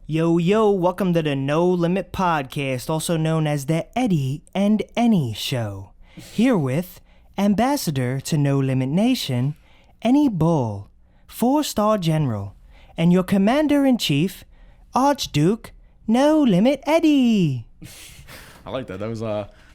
Yo, yo, welcome to the No Limit Podcast, also known as the Eddie and Any Show. Here with Ambassador to No Limit Nation, Any Bol, 4-star General, and your Commander-in-Chief, Archduke No Limit Eddie. I like that.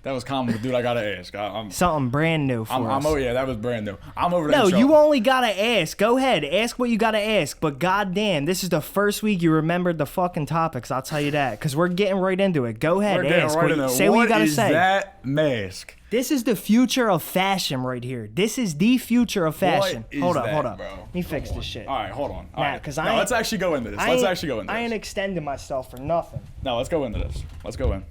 That was common, but dude, I gotta ask. Something brand new for us. Yeah, that was brand new. I'm over that. No, show. you only gotta ask. Go ahead, ask what you gotta ask. But goddamn, this is the first week you remembered the fucking topics. I'll tell you that, because we're getting right into it. Go ahead, ask. Say what you gotta say. What is that mask? This is the future of fashion right here. This is the future of fashion. Hold up. Bro? Let me fix this shit. All right, hold on. Nah, because let's actually go into this. I ain't extending myself for nothing. No, let's go into this. Let's go in.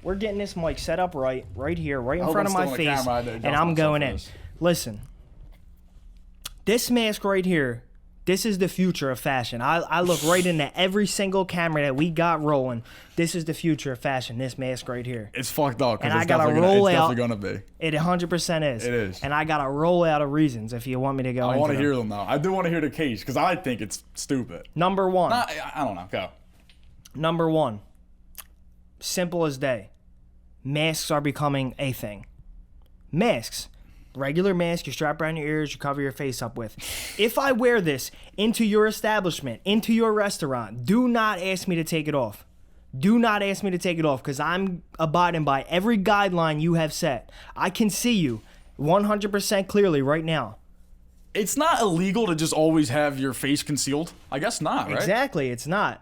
We're getting this mic set up right here, right in front of my face, and I'm going in. Listen, this mask right here, this is the future of fashion. I look right into every single camera that we got rolling. This is the future of fashion, this mask right here. It's fucked up, and I got to roll out. It's definitely going to be. It 100% is. It is. And I got to roll out of reasons if you want me to go into I want to hear them, though. I do want to hear the case, because I think it's stupid. Number one. I don't know. Go. Number one. Simple as day. Masks are becoming a thing. Masks. Regular mask you strap around your ears, you cover your face up with. If I wear this into your establishment, into your restaurant, do not ask me to take it off. Do not ask me to take it off, because I'm abiding by every guideline you have set. I can see you 100% clearly right now. It's not illegal to just always have your face concealed. I guess not, right? Exactly. It's not.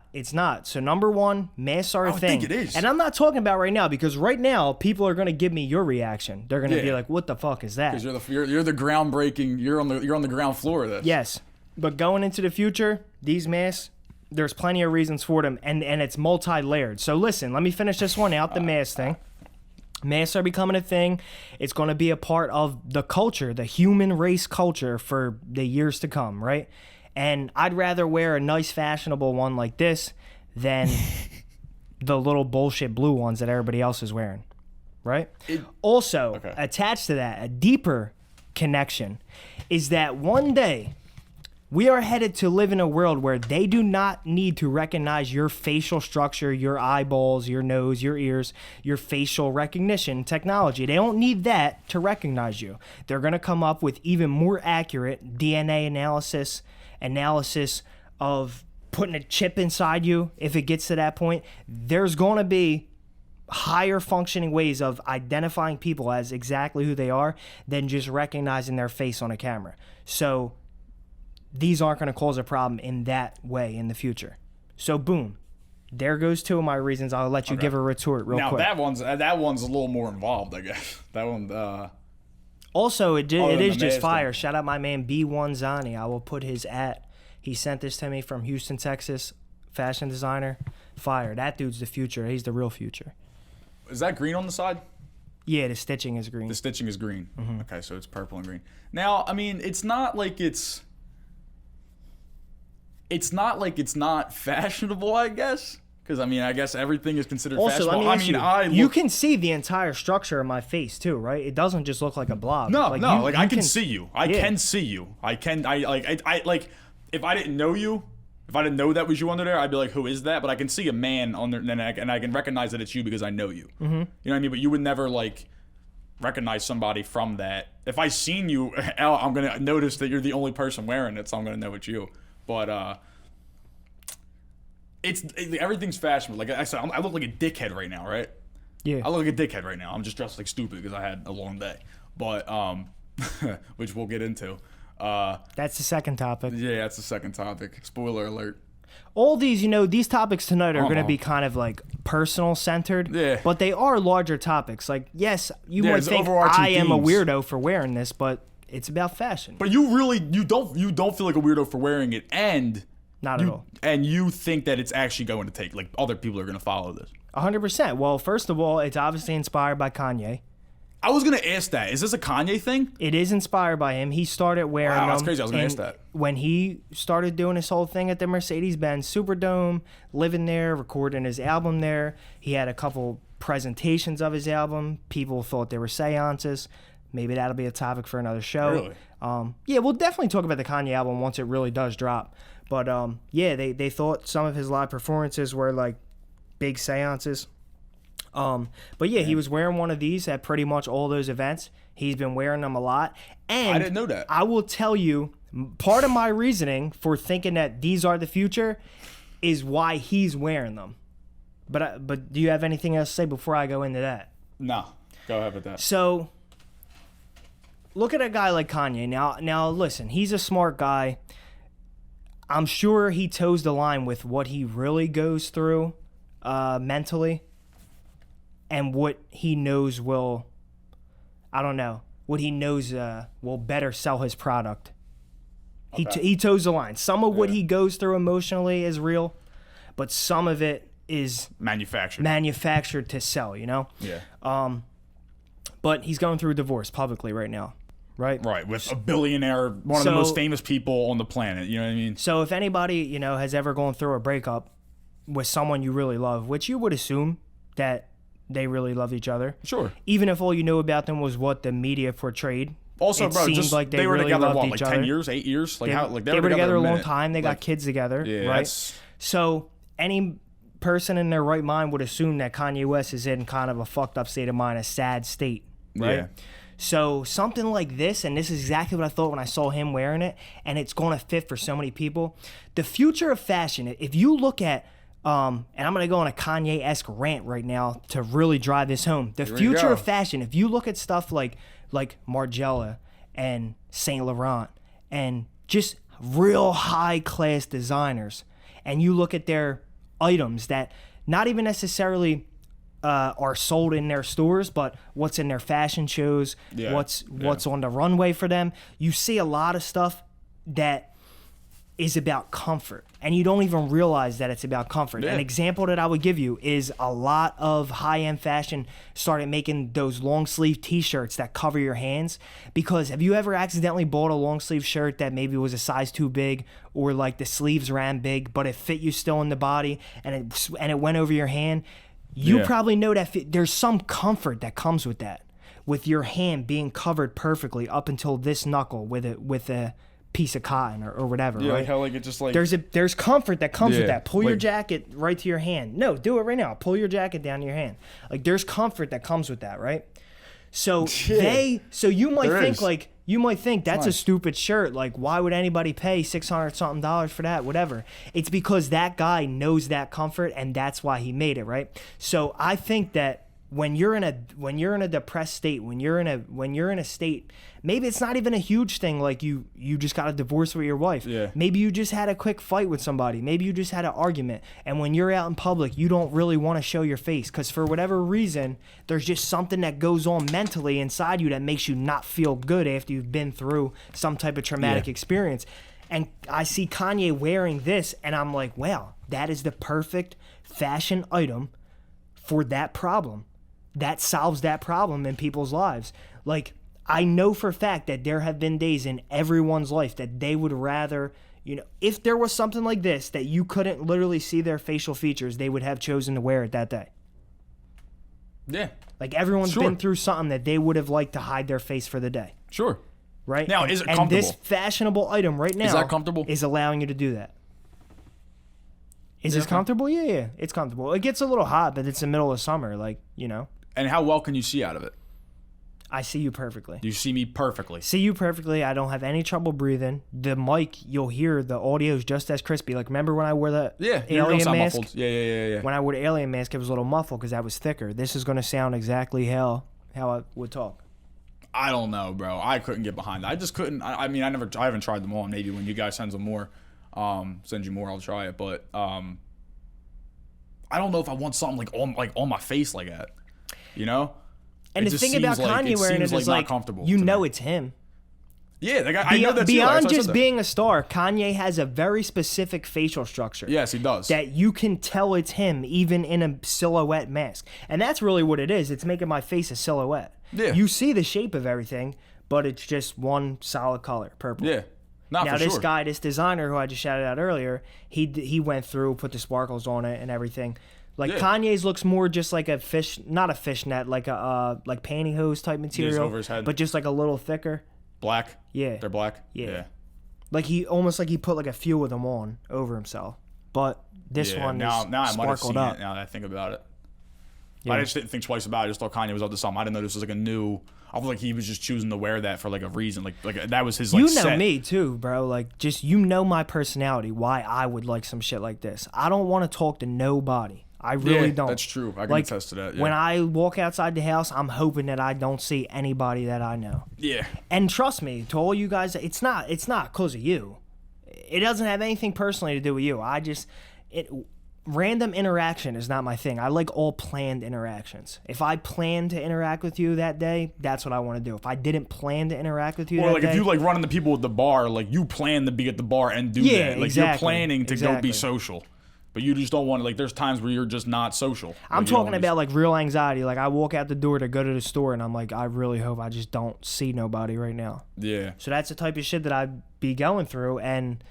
So number one, masks are a thing. I think it is. And I'm not talking about right now, because right now people are going to give me your reaction. They're going to be like, "What the fuck is that?" Because you're the groundbreaking. You're on the ground floor of this. Yes, but going into the future, these masks, there's plenty of reasons for them, and it's multi-layered. So listen, let me finish this one out. The mask thing. Masks are becoming a thing. It's going to be a part of the culture, the human race culture for the years to come, right? And I'd rather wear a nice fashionable one like this than the little bullshit blue ones that everybody else is wearing, right? Also, attached to that, a deeper connection is that one day we are headed to live in a world where they do not need to recognize your facial structure, your eyeballs, your nose, your ears, your facial recognition technology. They don't need that to recognize you. They're going to come up with even more accurate DNA analysis of putting a chip inside you if it gets to that point. There's going to be higher functioning ways of identifying people as exactly who they are than just recognizing their face on a camera. So these aren't going to cause a problem in that way in the future. So boom, there goes two of my reasons. I'll let you give a retort real quick. Now that one's a little more involved, I guess. That one. Also, it is just fire. Shout out my man B1 Zani. I will put his He sent this to me from Houston, Texas. Fashion designer. Fire. That dude's the future. He's the real future. Is that green on the side? Yeah, the stitching is green. The stitching is green. Mm-hmm. Okay, so it's purple and green. Now, I mean, it's not like it's not fashionable, I guess. Because, I mean, I guess everything is considered fashionable. You can see the entire structure of my face, too, right? It doesn't just look like a blob. I can see you. I can see you. If I didn't know you, if I didn't know that was you under there, I'd be like, who is that? But I can see a man on there, and I can recognize that it's you because I know you. Mm-hmm. You know what I mean? But you would never, recognize somebody from that. If I seen you, I'm going to notice that you're the only person wearing it, so I'm going to know it's you. But everything's fashionable. Like I said, I look like a dickhead right now, right? Yeah. I look like a dickhead right now. I'm just dressed like stupid because I had a long day. But which we'll get into. That's the second topic. Yeah, that's the second topic. Spoiler alert. All these, these topics tonight are going to be kind of personal centered. Yeah. But they are larger topics. Like, yes, you might think I am a weirdo for wearing this, but it's about fashion. But you don't feel like a weirdo for wearing it, and not at all. And you think that it's actually going to take, other people are going to follow this. 100%. Well, first of all, it's obviously inspired by Kanye. I was going to ask that. Is this a Kanye thing? It is inspired by him. He started wearing them. Wow, that's crazy. I was going to ask that. When he started doing his whole thing at the Mercedes-Benz Superdome, living there, recording his album there, he had a couple presentations of his album. People thought they were seances. Maybe that'll be a topic for another show. Really? Yeah, we'll definitely talk about the Kanye album once it really does drop. But yeah, they thought some of his live performances were like big seances. But yeah, he was wearing one of these at pretty much all those events. He's been wearing them a lot. And I didn't know that. I will tell you, part of my reasoning for thinking that these are the future is why he's wearing them. But do you have anything else to say before I go into that? No. Go ahead with that. So, look at a guy like Kanye. Now listen, he's a smart guy. I'm sure he toes the line with what he really goes through mentally and what he knows will, I don't know, what he knows will better sell his product. Okay. He toes the line. Some of what he goes through emotionally is real, but some of it is manufactured to sell, you know? Yeah. But he's going through a divorce publicly right now, right? Right, with a billionaire, one of the most famous people on the planet, you know what I mean? So if anybody, you know, has ever gone through a breakup with someone you really love, which you would assume that they really love each other. Sure. Even if all you knew about them was what the media portrayed. Also, it bro, seemed just like they were really together, loved what, each like other. 10 years, 8 years? Like, they were together a long minute. time. They got kids together, Yeah, right? So any person in their right mind would assume that Kanye West is in kind of a fucked up state of mind, a sad state, right? Yeah. So something like this, and this is exactly what I thought when I saw him wearing it, and it's going to fit for so many people. The future of fashion, if you look at, and I'm going to go on a Kanye-esque rant right now to really drive this home. The future of fashion, if you look at stuff like Margiela and Saint Laurent and just real high-class designers, and you look at their items that not even necessarily are sold in their stores, but what's in their fashion shows, what's on the runway for them. You see a lot of stuff that is about comfort, and you don't even realize that it's about comfort. An example that I would give you is a lot of high-end fashion started making those long-sleeve t-shirts that cover your hands, because have you ever accidentally bought a long-sleeve shirt that maybe was a size too big, or like the sleeves ran big, but it fit you still in the body, and it went over your hand? You probably know that there's some comfort that comes with that, with your hand being covered perfectly up until this knuckle with a piece of cotton or whatever, right? Like how like it just like there's comfort that comes with that. Pull your jacket right to your hand. No, do it right now. Pull your jacket down to your hand. Like there's comfort that comes with that, right? So you might think that's a stupid shirt. Like, why would anybody pay $600 something for that? Whatever. It's because that guy knows that comfort, and that's why he made it, right? So I think that when you're in a depressed state, when you're in a state, maybe it's not even a huge thing, like you just got a divorce with your wife. Yeah. Maybe you just had a quick fight with somebody. Maybe you just had an argument. And when you're out in public, you don't really want to show your face because for whatever reason, there's just something that goes on mentally inside you that makes you not feel good after you've been through some type of traumatic experience. And I see Kanye wearing this, and I'm like, wow, that is the perfect fashion item for that problem. That solves that problem in people's lives. Like, I know for a fact that there have been days in everyone's life that they would rather, you know, if there was something like this that you couldn't literally see their facial features, they would have chosen to wear it that day. Yeah. Like, everyone's been through something that they would have liked to hide their face for the day. Sure. Right? Now, is it comfortable? And this fashionable item right now is that comfortable? Is allowing you to do that. Is this comfortable? Yeah, it's comfortable. It gets a little hot, but it's the middle of summer, like, you know. And how well can you see out of it? I see you perfectly. You see me perfectly. See you perfectly. I don't have any trouble breathing. The mic, you'll hear the audio is just as crispy. Like, remember when I wore the alien mask? Muffled. Yeah. When I wore the alien mask, it was a little muffled because that was thicker. This is going to sound exactly how I would talk. I don't know, bro. I couldn't get behind that. I just couldn't. I haven't tried them all. Maybe when you guys send you more, I'll try it. But I don't know if I want something like on my face like that. You know? And the thing about Kanye wearing it is like, you know it's him. Yeah, I know that's beyond just being a star, Kanye has a very specific facial structure. Yes, he does. That you can tell it's him even in a silhouette mask. And that's really what it is. It's making my face a silhouette. Yeah. You see the shape of everything, but it's just one solid color, purple. Yeah. Now this guy, this designer who I just shouted out earlier, he went through, put the sparkles on it and everything. Like Kanye's looks more just like a not a fishnet, like a like pantyhose type material, over his head. but just like a little thicker. Black. Yeah. They're black. Yeah. Like he almost like he put like a few of them on over himself. But this one now is I might have sparkled seen up. it now that I think about it. Yeah. I just didn't think twice about it. I just thought Kanye was up to something. I didn't know this was like a new. I feel like he was just choosing to wear that for like a reason. Like that was his like You know set. me too, bro. Like just you know my personality. Why I would like some shit like this. I don't want to talk to nobody. I really don't. That's true. I can Like, attest to that. Yeah. When I walk outside the house, I'm hoping that I don't see anybody that I know. yeah. And trust me, to all you guys, it's not because of you. It doesn't have anything personally to do with you. Random interaction is not my thing. I like all planned interactions. If I plan to interact with you that day, that's what I want to do. If I didn't plan to interact with you Or that like day, if you like run into people at the bar, like you plan to be at the bar and do Yeah, that. Like exactly, you're planning to go be exactly. social. But you just don't want to, like, there's times where you're just not social. I'm Like, you don't talking wanna about like real anxiety. Like I walk out the door to go to the store and I'm like, I really hope I just don't see nobody right now. Yeah. So that's the type of shit that I'd be going through, and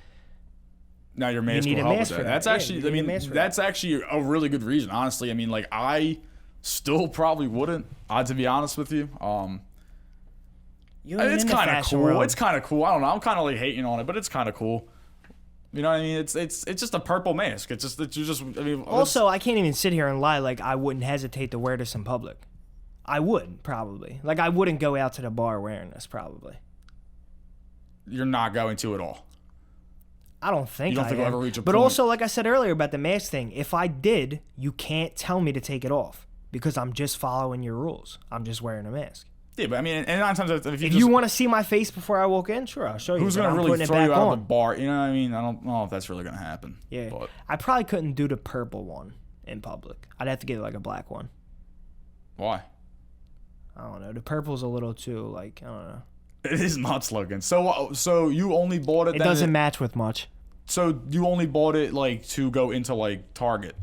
Now your mask need will a help mask with for that. that. That's Yeah, actually, you I need a mean, mask for that's actually a really good reason. Honestly, I mean, like I still probably wouldn't. To be honest with you, you ain't it's in the kind of fashion cool. world. It's kind of cool. I don't know. I'm kind of like hating on it, but it's kind of cool. You know what I mean? It's just a purple mask. It's just I mean. Also, I can't even sit here and lie like I wouldn't hesitate to wear this in public. I would, probably. Like, I wouldn't go out to the bar wearing this, probably. you're not going to at all. I don't think You don't I think am. we'll ever reach a But point- also, like I said earlier about the mask thing, if I did, you can't tell me to take it off because I'm just following your rules. I'm just wearing a mask. Yeah, but I mean, and 9 times if If you want to see my face before I walk in, sure, I'll show you. who's but gonna I'm really putting it throw you back out on. of the bar? You know what I mean? I don't know if that's really gonna happen. Yeah. But I probably couldn't do the purple one in public. I'd have to get like a black one. why? I don't know. The purple's a little too, like, I don't know. It is nuts looking. So you only bought it. It then doesn't match with much. So you only bought it like to go into like Target,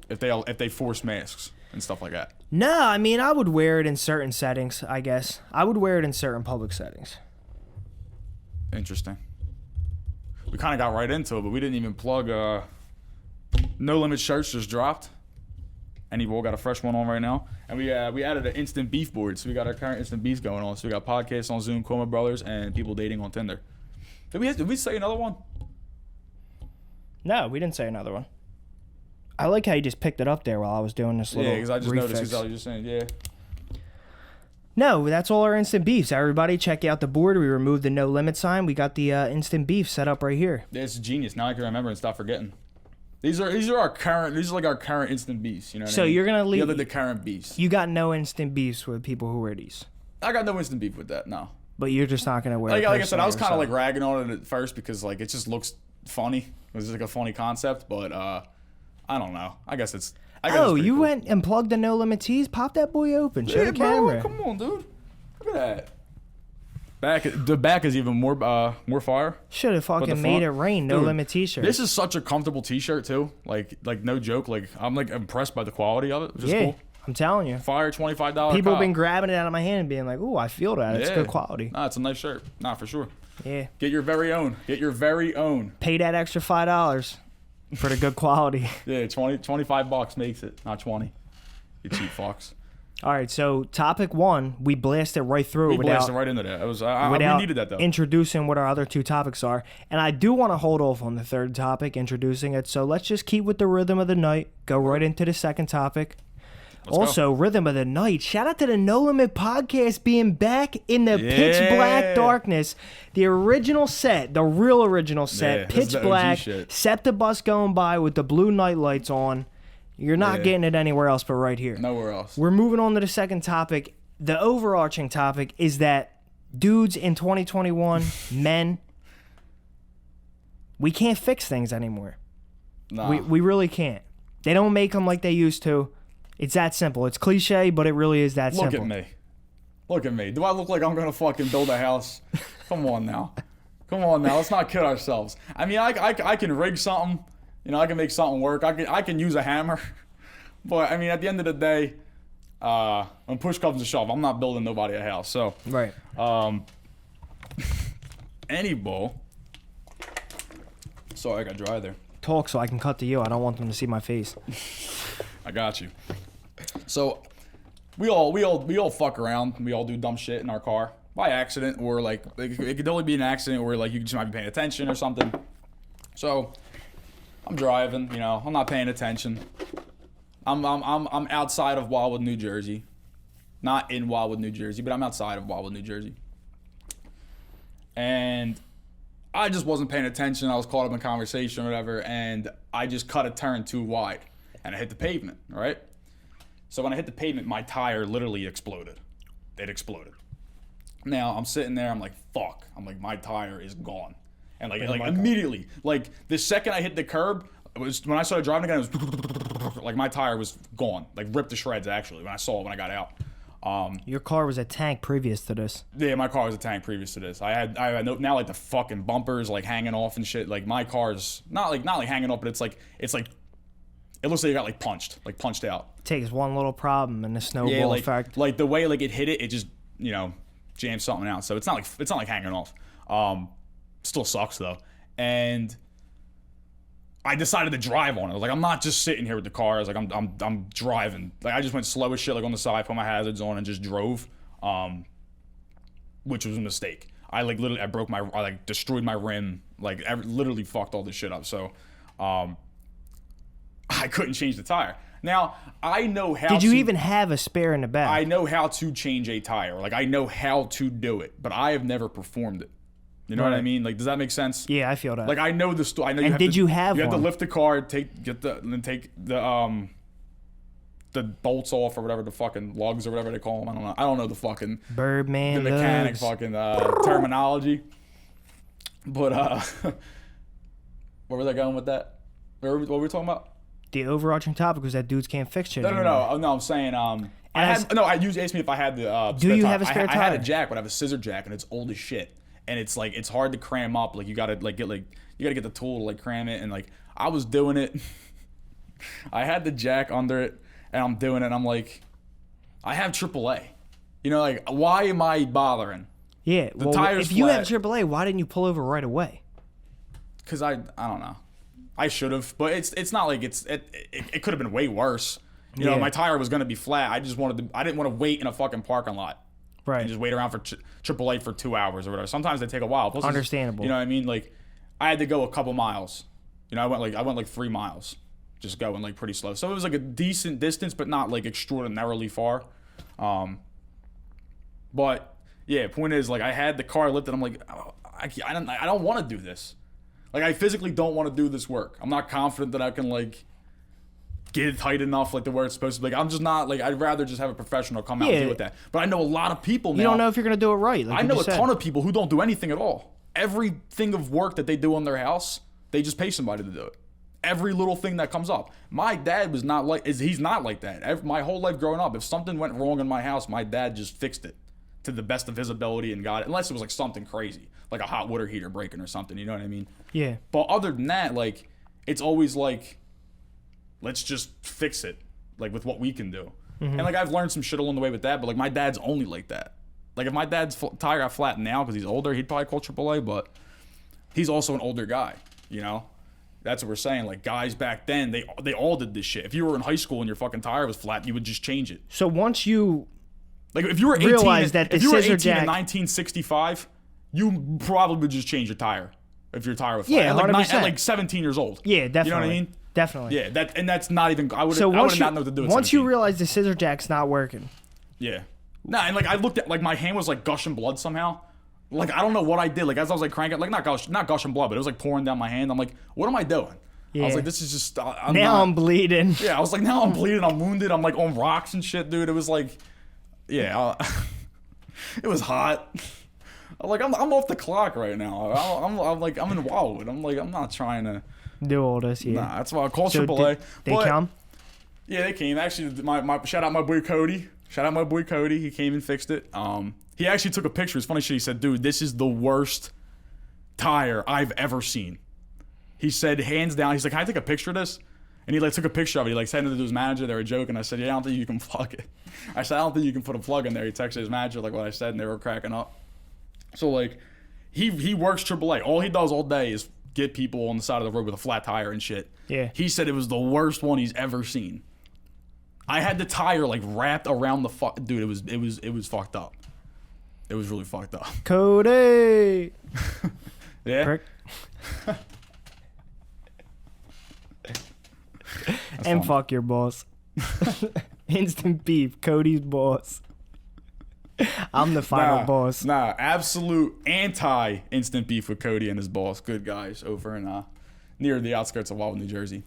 if they force masks and stuff like that. No, I mean, I would wear it in certain settings, I guess. I would wear it in certain public settings. Interesting. We kind of got right into it, but we didn't even plug. No Limit shirts just dropped. Any Bol got a fresh one on right now, and we added an instant beef board, so we got our current instant beefs going on. So we got podcasts on Zoom, Coma Brothers, and people dating on Tinder. Did we say another one? No, we didn't say another one. I like how you just picked it up there while I was doing this little Yeah, because I just noticed. refix. Because I was just saying, yeah. No, that's all our instant beefs. Everybody, check out the board. We removed the no limit sign. We got the instant beef set up right here. It's genius. Now I can remember and stop forgetting. These are our current. These are like our current instant beefs. You know what So I mean? you're gonna leave- the current beefs. You got no instant beefs with people who wear these, I got no instant beef with that. No. but you're just not gonna wear. it Like I said, I was personally kind of like yourself. ragging on it at first because like it just looks funny. It was just like a funny concept, but I don't know. I guess it's. I guess it's Oh, pretty you cool. went and plugged the no limit tees. Pop that boy open. Show Yeah, the bro. camera. Come on, dude. Look at that. The back is even more fire. Should have the fucking made front- it rain. No Dude, limit t-shirt. This is such a comfortable T-shirt too. Like no joke. Like I'm like impressed by the quality of it, which is yeah, cool. I'm telling you. Fire $25. People have cop. been grabbing it out of my hand and being like, "Ooh, I feel that. It's Yeah. good quality." Nah, it's a nice shirt. Nah, for sure. Yeah. Get your very own. Get your very own. Pay that extra $5 for the good quality. Yeah, $25 makes it, not 20. You cheap fucks. All right, so topic 1, we blasted right through We it without blasted right into that. It was we without needed that though. introducing what our other 2 topics are. And I do want to hold off on the 3rd topic, introducing it. So let's just keep with the rhythm of the night. Go right into the 2nd topic. Let's go. Also, rhythm of the night. Shout out to the No Limit podcast being back in the pitch Yeah. black darkness. The original set, the real original set, Yeah, this is pitch the OG black, shit. Septibus going by with the blue night lights on. You're not Yeah. getting it anywhere else but right here. Nowhere else. We're moving on to the 2nd topic. The overarching topic is that dudes in 2021, men, we can't fix things anymore. Nah. We really can't. They don't make them like they used to. It's that simple. It's cliche, but it really is that Look simple. at me. Look at me. Do I look like I'm gonna fucking build a house? Come on now. Come on now. Let's not kid ourselves. I mean, I can rig something. You know, I can make something work. I can use a hammer. But I mean, at the end of the day, when push comes to shove, I'm not building nobody a house. So, Right. Any Bol. Sorry, I got dry there. Talk so I can cut to you. I don't want them to see my face. I got you. So, we all fuck around. We all do dumb shit in our car. by accident, or like it could only be an accident where like you just might be paying attention or something. So I'm driving, you know, I'm not paying attention. I'm outside of Wildwood, New Jersey. Not in Wildwood, New Jersey, but I'm outside of Wildwood, New Jersey. And I just wasn't paying attention. I was caught up in conversation or whatever, and I just cut a turn too wide, and I hit the pavement, all right? So when I hit the pavement, my tire literally exploded. It exploded. Now, I'm sitting there, I'm like, fuck. I'm like, my tire is gone. And like immediately, like the second I hit the curb, it was when I started driving again, it was like my tire was gone, like ripped to shreds actually when I saw it when I got out. Your car was a tank previous to this. Yeah, my car was a tank previous to this. I had now like the fucking bumpers like hanging off and shit. Like my car's not like hanging off, but it's like it looks like it got like punched out. It takes one little problem and the snowball effect. Like the way like it hit it, it just jammed something out. So it's not like hanging off. Still sucks though. And I decided to drive on it. I was like, I'm not just sitting here with the car. I was like, I'm driving. Like I just went slow as shit, like on the side, put my hazards on, and just drove, which was a mistake. I destroyed my rim, like literally fucked all this shit up. So, I couldn't change the tire. Now I know how. Did you even have a spare in the back? I know how to change a tire. Like I know how to do it, but I have never performed it. You know what I mean? Like, does that make sense? Yeah, I feel that. Like, I know the story. I know. And you have to lift the car, take the bolts off or whatever, the fucking lugs or whatever they call them. I don't know the fucking Birdman, the mechanic lugs. fucking terminology. But where was I going with that? What were we talking about? The overarching topic was that dudes can't fix shit. No. I'm saying you asked me if I had the. Do you have a spare tire? I had a jack, but I have a scissor jack, and it's old as shit. And it's like it's hard to cram up. Like you gotta get the tool to like cram it. And like I was doing it. I had the jack under it, and I'm doing it. And I'm like, I have AAA. You know, like why am I bothering? Yeah. The tire's if you flat. have AAA, why didn't you pull over right away? Because I don't know. I should have, but it's not like it could have been way worse. You know, my tire was gonna be flat. I didn't want to wait in a fucking parking lot. Right. And just wait around for AAA for 2 hours or whatever. Sometimes they take a while. Plus Understandable. You know what I mean? Like, I had to go a couple miles. You know, I went like 3 miles, just going like pretty slow. So it was like a decent distance, but not like extraordinarily far. But yeah, point is like I had the car lifted. I'm like, oh, I don't want to do this. Like I physically don't want to do this work. I'm not confident that I can like get it tight enough like the where it's supposed to be. Like I'm just not like I'd rather just have a professional come out and deal with that. But I know a lot of people now. You don't know if you're gonna do it right. Like I know a ton of people who don't do anything at all. Everything of work that they do on their house, they just pay somebody to do it. Every little thing that comes up. My dad was not like he's not like that. My whole life growing up, if something went wrong in my house, my dad just fixed it to the best of his ability and got it. Unless it was like something crazy, like a hot water heater breaking or something. You know what I mean? Yeah. But other than that, like it's always like, let's just fix it, like with what we can do. And like I've learned some shit along the way with that, but like my dad's only like that. Like if my dad's tire got flat now because he's older, he'd probably call AAA, but he's also an older guy, you know? That's what we're saying. Like guys back then, they all did this shit. If you were in high school and your fucking tire was flat, you would just change it. So once you like if you were 18, realize that if you were 18 in jack... 1965, you probably would just change your tire if your tire was flat. Yeah, 100%. At like 17 years old. Yeah, definitely. You know what I mean? Definitely. Yeah, that's not even. I would not know what to do with once 17. you realize the scissor jack's not working. Yeah. Nah, and like I looked at like my hand was like gushing blood somehow. Like I don't know what I did. Like as I was like cranking, like not gushing blood, but it was like pouring down my hand. I'm like, what am I doing? Yeah. I was like, this is just. I'm bleeding. Yeah, I was like, now I'm bleeding. I'm wounded. I'm like on rocks and shit, dude. It was like, yeah, it was hot. I'm like, I'm off the clock right now. I'm in Wildwood. I'm like, I'm not trying to do all this. Yeah. Nah, that's why I called AAA. They come? Yeah, they came. Actually, my shout out my boy Cody. Shout out my boy Cody. He came and fixed it. He actually took a picture. It's funny shit. He said, dude, this is the worst tire I've ever seen. He said, hands down. He's like, can I take a picture of this? And he like took a picture of it. He like sent it to his manager. They were joking. I said, yeah, I don't think you can plug it. I said, I don't think you can put a plug in there. He texted his manager like what I said, and they were cracking up. So like, he works AAA. All he does all day is get people on the side of the road with a flat tire and shit. Yeah. He said it was the worst one he's ever seen. I had the tire like wrapped around the dude. It was fucked up. It was really fucked up. Cody. Yeah. Prick. And funny. fuck your boss. Instant beef. Cody's boss. I'm the final boss. Nah, absolute anti instant beef with Cody and his boss. Good guys over in near the outskirts of Wildwood, New Jersey.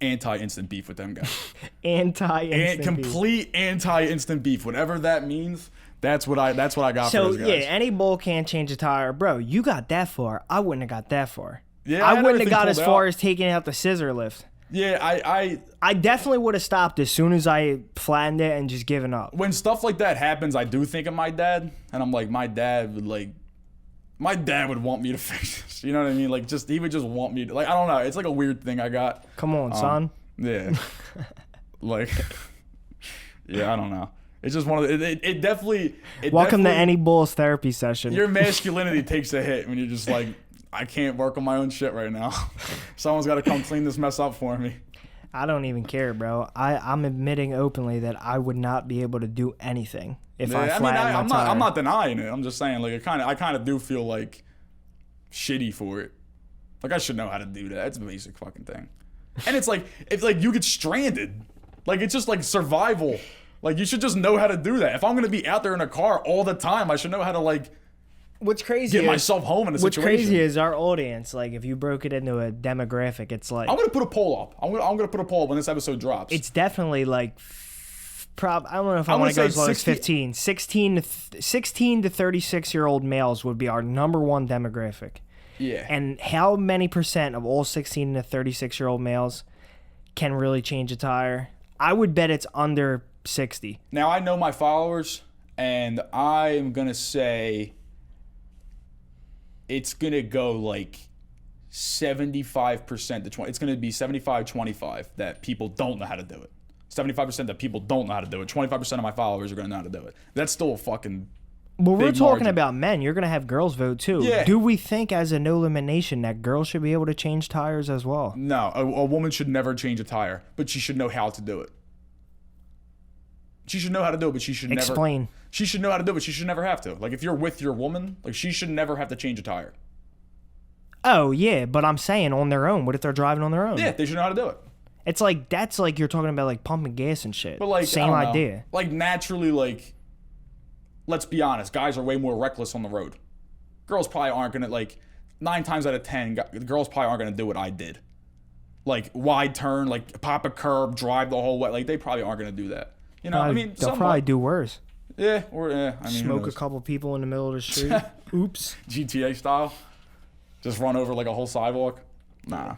Anti instant beef with them guys. Anti-instant beef. Complete anti instant beef. Whatever that means. That's what I got for So those guys. yeah, Any Bol can't change a tire, bro. You got that far. I wouldn't have got that far. Yeah, I had wouldn't have everything got as pulled far out. as taking out the scissor lift. Yeah, I definitely would have stopped as soon as I flattened it and just given up. when stuff like that happens, I do think of my dad, and I'm like, my dad would want me to fix this. You know what I mean? Like, he would just want me to, like, I don't know. It's like a weird thing I got. Come on, son. Yeah. Like, yeah, I don't know. It's just one of the, it definitely. Welcome to definitely- Any Bol's therapy session. Your masculinity takes a hit when you're just like, I can't work on my own shit right now. Someone's got to come clean this mess up for me. I don't even care, bro. I'm admitting openly that I would not be able to do anything if I flattened my tire. I'm not denying it. I'm just saying, like, I kind of do feel like shitty for it. Like, I should know how to do that. It's a basic fucking thing. And it's like you get stranded. Like, it's just like survival. Like, you should just know how to do that. If I'm gonna be out there in a car all the time, I should know how to, like, What's crazy get myself home in a What's situation. crazy is our audience. Like, if you broke it into a demographic, it's like I'm gonna put a poll up. I'm gonna put a poll up when this episode drops. it's definitely like I don't know if I I'm want to gonna go as say low as 60 15. 16 to 36-year-old males would be our number one demographic. yeah. And how many percent of all 16 to 36-year-old males can really change a tire? I would bet it's under 60. Now, I know my followers, and I'm gonna say it's gonna go like 75% to 20. It's gonna be 75-25 that people don't know how to do it. 75% that people don't know how to do it. 25% of my followers are gonna know how to do it. That's still a fucking Well, we're big talking margin. about men. You're going to have girls vote too. Yeah. Do we think as a no limit nation that girls should be able to change tires as well? No. A woman should never change a tire, but she should know how to do it. She should know how to do it, but she should never. Explain. She should know how to do it, but she should never have to. Like, if you're with your woman, like, she should never have to change a tire. Oh, yeah, but I'm saying on their own. What if they're driving on their own? Yeah, they should know how to do it. It's like, that's like you're talking about like pumping gas and shit. But, like, Same I don't know. idea. Like, naturally, like, let's be honest, guys are way more reckless on the road. Girls probably aren't gonna, like, 9 times out of 10, girls probably aren't gonna do what I did. Like, wide turn, like, pop a curb, drive the whole way. Like, they probably aren't gonna do that. You know, I mean, they'll somewhat. probably do worse. Yeah, or yeah, I mean, who Smoke a knows? couple people in the middle of the street. Oops. GTA style, just run over like a whole sidewalk. Nah.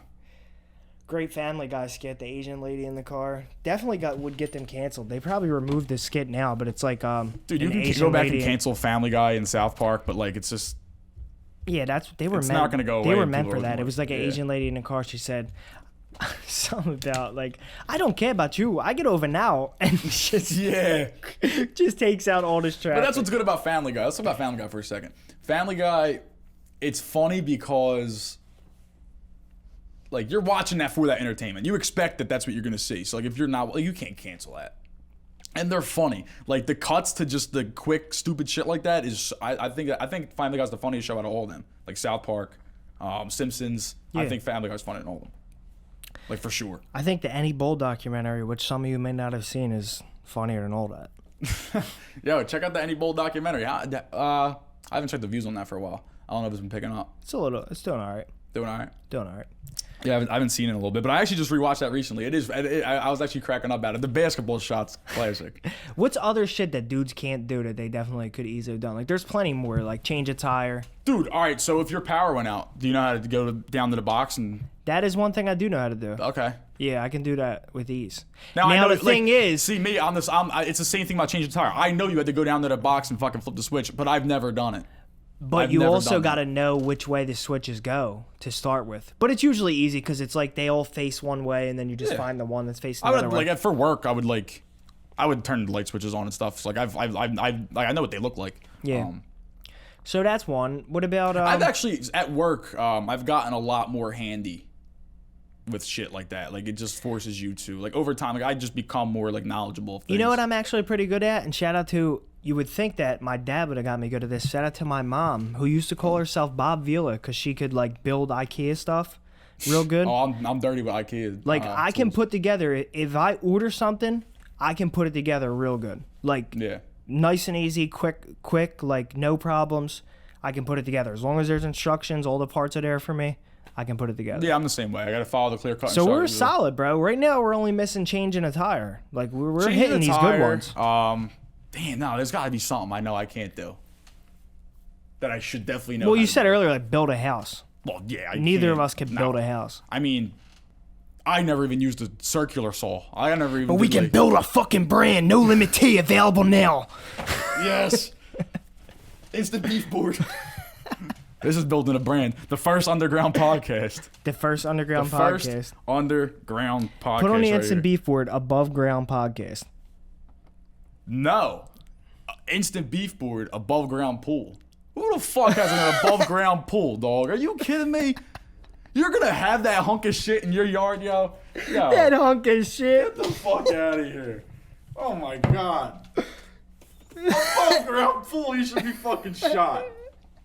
Great Family Guy skit. The Asian lady in the car definitely would get them canceled. They probably removed the skit now, but it's like Dude, you an can Asian go back lady and cancel Family Guy in South Park, but like it's just Yeah, they were It's meant. not gonna go They away were if meant people for are that. looking It was like an yeah. Asian lady in the car. She said something about like, "I don't care about you. I get over now," and just yeah. just takes out all this traffic. But that's what's good about Family Guy. Let's talk about Family Guy for a second. Family Guy, it's funny because like you're watching that for that entertainment. You expect that that's what you're gonna see. So like if you're not, like, you can't cancel that. And they're funny. Like the cuts to just the quick stupid shit like that is I think Family Guy's the funniest show out of all of them. Like South Park, Simpsons. I Yeah. think Family Guy's funnier than all of them. Like for sure. I think the Any Bol documentary, which some of you may not have seen, is funnier than all that. Yo, check out the Any Bol documentary. I haven't checked the views on that for a while. I don't know if it's been picking up. It's doing all right. Doing all right. Doing all right. Yeah, I haven't seen it in a little bit, but I actually just rewatched that recently. I was actually cracking up at it. The basketball shots, classic. What's other shit that dudes can't do that they definitely could easily have done? Like, there's plenty more. Like, change a tire. Dude, all right, so if your power went out, do you know how to go down to the box and... That is one thing I do know how to do. Okay. Yeah, I can do that with ease. Now I know, the thing is, See, me, it's the same thing about changing a tire. I know you had to go down to the box and fucking flip the switch, but I've never done it. but I've you never also done got to that. know which way the switches go to start with. But it's usually easy because it's like they all face one way, and then you just Yeah. find the one that's facing I the would, other way. like, for work, I would turn the light switches on and stuff. So, like, I know what they look like. Yeah. So that's one. What about? I've actually, at work, I've gotten a lot more handy with shit like that. Like, it just forces you to, like, over time, like, I just become more, like, knowledgeable of things. You know what I'm actually pretty good at? And shout out to you would think that my dad would have got me good at this. Shout out to my mom, who used to call herself Bob Vila because she could like build IKEA stuff real good. Oh, I'm dirty with IKEA. Like I can put together, if I order something, I can put it together real good. Like nice and easy, quick, like no problems. I can put it together. As long as there's instructions, all the parts are there for me, I can put it together. Yeah, I'm the same way. I got to follow the clear cut. So we're solid, bro. Right now, we're only missing changing a tire. Like we're hitting these good ones. Damn, no, there's got to be something I know I can't do that I should definitely know. Well, you said earlier, like build a house. Well, yeah. Neither of us can build a house. I mean, I never even used a circular saw. I never even. But we can build a fucking brand. No Limit Tea available now. Yes. Instant beef board. This is building a brand. The first underground podcast. The first underground podcast. First underground podcast. Put on the Instant Beef Board above ground podcast. No. Instant beef board above ground pool. Who the fuck has an above ground pool, dog? Are you kidding me? You're gonna have that hunk of shit in your yard, yo? That hunk of shit. Get the fuck out of here. Oh my god. Above ground pool, you should be fucking shot.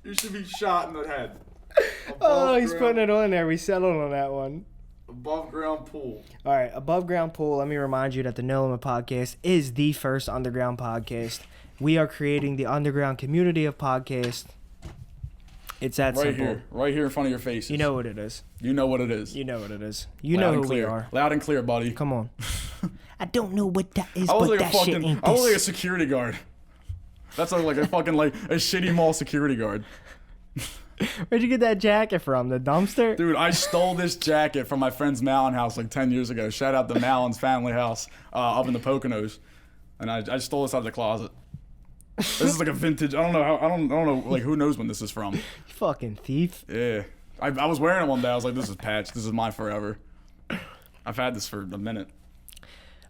You should be shot in the head. He's putting it on there. We settled on that one. Above ground pool. All right, above ground pool. Let me remind you that the No Limit Podcast is the first underground podcast. We are creating the underground community of podcasts. It's that simple. Right here in front of your faces. You know what it is. You know what it is. You know what it is. You know who we are. Loud and clear, buddy. Come on. I don't know what that is, but that shit ain't I was this. like a security guard. That's like a fucking like a shitty mall security guard. Where'd you get that jacket from? The dumpster? Dude, I stole this jacket from my friend's Malin house like 10 years ago. Shout out to Malin's family house up in the Poconos. And I stole this out of the closet. This is like a vintage. I don't know like who knows when this is from. You fucking thief. Yeah. I was wearing it one day. I was like, this is patched. This is mine forever. I've had this for a minute.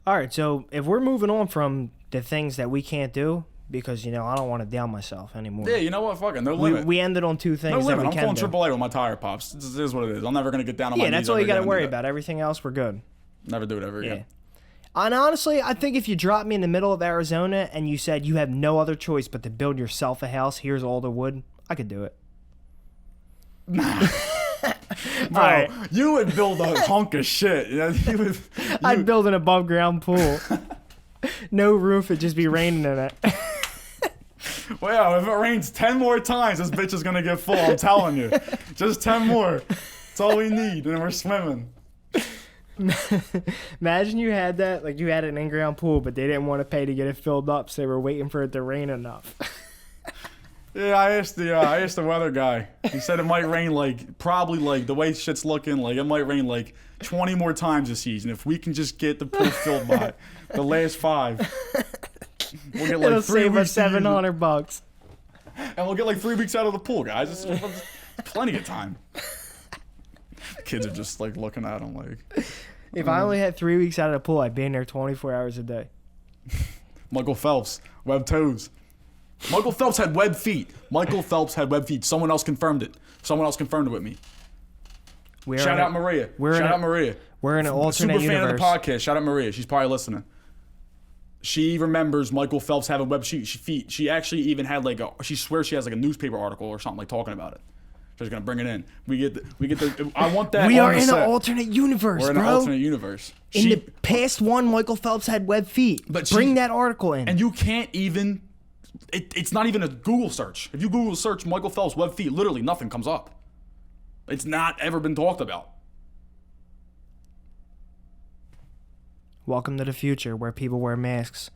All right, so if we're moving on from the things that we can't do, because, you know, I don't want to down myself anymore. Yeah, you know what? Fucking no limit. We ended on two things that we I'm can do. calling AAA with my tire pops. This is what it is. I'm never going to get down on my knees. Yeah, that's all you got to worry about. Everything else, we're good. Never do it ever again. And honestly, I think if you dropped me in the middle of Arizona and you said you have no other choice but to build yourself a house, here's all the wood, I could do it. Bro, right. You would build a hunk of shit. I'd build an above ground pool. No roof, it'd just be raining in it. Well, if it rains 10 more times, this bitch is going to get full. I'm telling you. Just 10 more. That's all we need, and we're swimming. Imagine you had that, like you had an in-ground pool, but they didn't want to pay to get it filled up, so they were waiting for it to rain enough. Yeah, I asked the weather guy. He said it might rain probably the way shit's looking, it might rain 20 more times this season. If we can just get the pool filled by the last 5, we'll get it'll 3 save weeks. us $700. And we'll get 3 weeks out of the pool, guys. It's plenty of time. Kids are just looking at him If I only had 3 weeks out of the pool, I'd be in there 24 hours a day. Michael Phelps, webbed toes. Michael Phelps had webbed feet. Someone else confirmed it. Someone else confirmed it with me. Shout out Maria. Shout out Maria. We're in an alternate universe. Super fan of the podcast. Shout out Maria. She's probably listening. She remembers Michael Phelps having webbed feet. She actually even had she swears she has a newspaper article or something talking about it. She's gonna bring it in. We get the. I want that. We are in an alternate universe, We're in an alternate universe. In the past one, Michael Phelps had webbed feet. But bring that article in. And you can't even. It's not even a Google search. If you Google search Michael Phelps webbed feet, literally nothing comes up. It's not ever been talked about. Welcome to the future where people wear masks.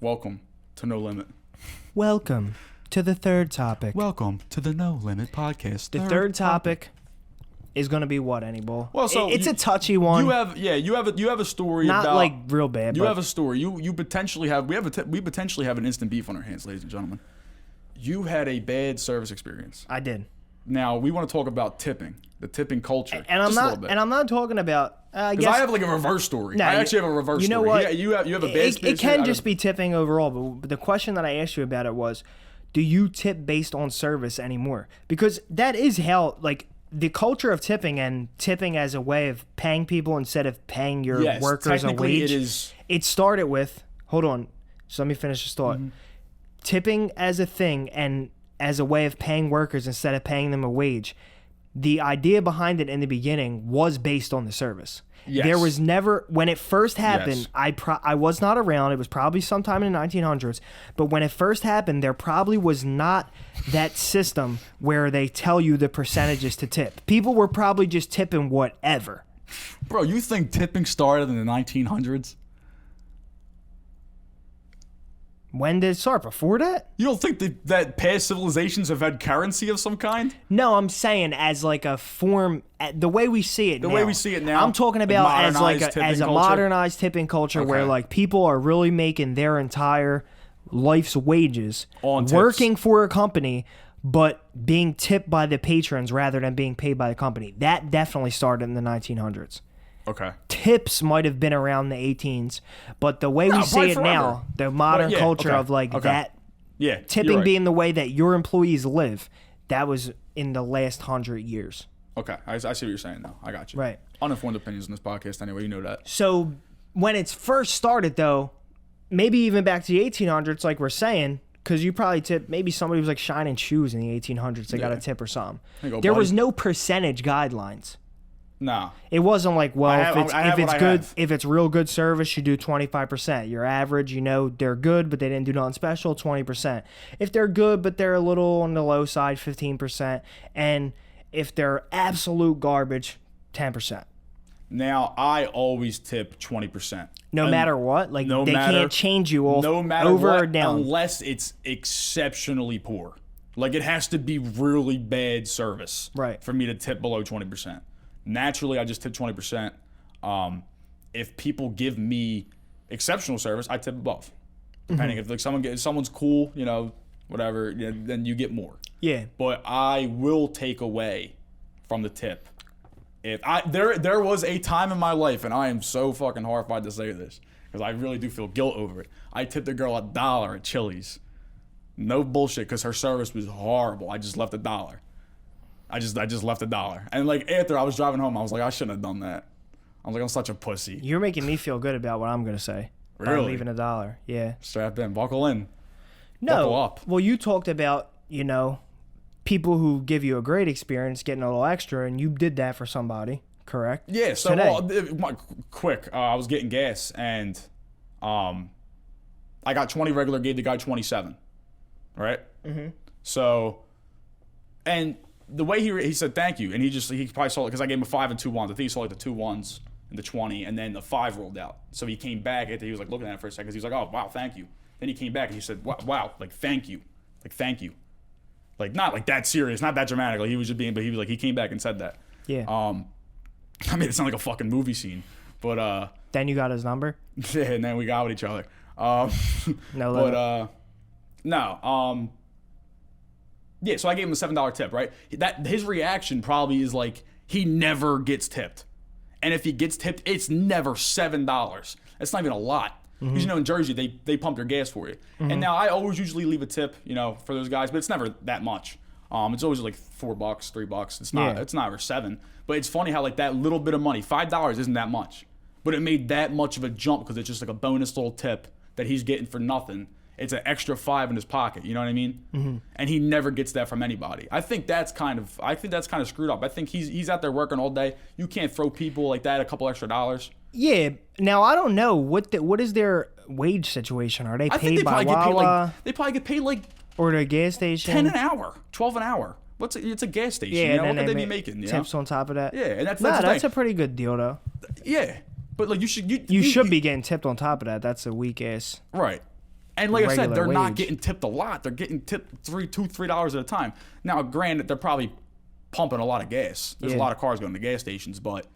Welcome to No Limit. Welcome to the third topic. Welcome to the No Limit Podcast. The third topic is going to be what, Any Bol? Well, so it's a touchy one. You have a story not about real bad. You have a story. You potentially have we potentially have an instant beef on our hands, ladies and gentlemen. You had a bad service experience. I did. Now we want to talk about tipping, the tipping culture, and I'm not talking about. Because I have a reverse story. I actually have a reverse story. You know what? You have a bad. It can just be tipping overall, but the question that I asked you about it was, do you tip based on service anymore? Because that is how the culture of tipping and tipping as a way of paying people instead of paying your workers a wage. It is. It started with. Hold on. So let me finish this thought. Mm-hmm. tipping as a thing and as a way of paying workers instead of paying them a wage, the idea behind it in the beginning was based on the service. Yes. There was never, when it first happened, Yes. I was not around. It was probably sometime in the 1900s. But when it first happened, there probably was not that system where they tell you the percentages to tip. People were probably just tipping whatever. Bro, you think tipping started in the 1900s? When did it start? Before that? You don't think that past civilizations have had currency of some kind? No, I'm saying as like a form, the way we see it now. The way we see it now? I'm talking about as like Modernized a tipping culture? modernized tipping culture where Okay. like people are really making their entire life's wages On tips. working for a company, but being tipped by the patrons rather than being paid by the company. That definitely started in the 1900s. Okay. Tips might have been around the 18s, but the way we see probably it forever. now, the modern yeah, culture okay, of like okay. that Yeah. tipping you're right. being the way that your employees live, that was in the last 100 years. Okay. I see what you're saying now. I got you. Right. Uninformed opinions in this podcast anyway. You know that. So when it's first started, though, maybe even back to the 1800s, like we're saying, because you probably tip, maybe somebody was like shining shoes in the 1800s, they got a Yeah. tip or something. There you go, There buddy. was no percentage guidelines. Nah. It wasn't like, well, I have if what it's I good, have. if it's real good service, you do 25%. Your average, you know, they're good, but they didn't do nothing special, 20%. If they're good, but they're a little on the low side, 15%. And if they're absolute garbage, 10%. Now, I always tip 20%. No matter what, like no they matter- can't change you off No matter over what, or down. unless it's exceptionally poor. Like, it has to be really bad service Right. for me to tip below 20%. Naturally, I just tip 20%. If people give me exceptional service, I tip above. Depending if like someone's cool, you know, whatever, then you get more. Yeah. But I will take away from the tip. If there was a time in my life, and I am so fucking horrified to say this because I really do feel guilt over it. I tipped a girl $1 at Chili's. No bullshit, because her service was horrible. I just left $1. I just left $1. And like after I was driving home, I was like, I shouldn't have done that. I was like, I'm such a pussy. You're making me feel good about what I'm going to say. By Really? leaving $1. Yeah. Strap in, buckle in. No. Buckle up. Well, you talked about, you know, people who give you a great experience getting a little extra, and you did that for somebody, correct? Yeah, so Today. quick, I was getting gas, and I got 20 regular, gave the guy 27, right? Mm-hmm. So, and the way he said thank you, and he probably saw it because I gave him a 5 and 2 ones. I think he saw like the 2 ones and the 20, and then the 5 rolled out. So he came back after he was like looking at it for a second. He was like, oh wow, thank you. Then he came back and he said, wow, like thank you, like not like that serious, not that dramatic. Like he was just being, but he was like he came back and said that. Yeah. I made it sound like a fucking movie scene, but Then you got his number? yeah, and then we got with each other. No limit. But no, yeah. So I gave him a $7 tip, right? That his reaction probably is like he never gets tipped, and if he gets tipped, it's never $7. That's not even a lot. Because you know in Jersey they pump your gas for you, and now I always usually leave a tip, you know, for those guys, but it's never that much. It's always like $4, $3. It's not. Yeah. It's not or $7. But it's funny how like that little bit of money, $5 isn't that much, but it made that much of a jump because it's just like a bonus little tip that he's getting for nothing. It's an extra 5 in his pocket. You know what I mean? Mm-hmm. And he never gets that from anybody. I think that's kind of screwed up. I think he's out there working all day. You can't throw people like that a couple extra dollars. Yeah. Now, I don't know. What is their wage situation? Are they I think paid they by probably get paid Wawa like they probably get paid like or the gas station? 10 an hour, 12 an hour. It's a gas station. Yeah, you know, and what then could they they be making? You know? tips on top of that? Yeah, and that's Nah, the that's thing. a pretty good deal, though. Yeah, but like you You should be getting tipped on top of that. That's a weak ass. right. And like I said, regular they're not wage. getting tipped a lot. They're getting tipped $3 at a time. Now, granted, they're probably pumping a lot of gas. There's a Yeah. lot of cars going to gas stations, but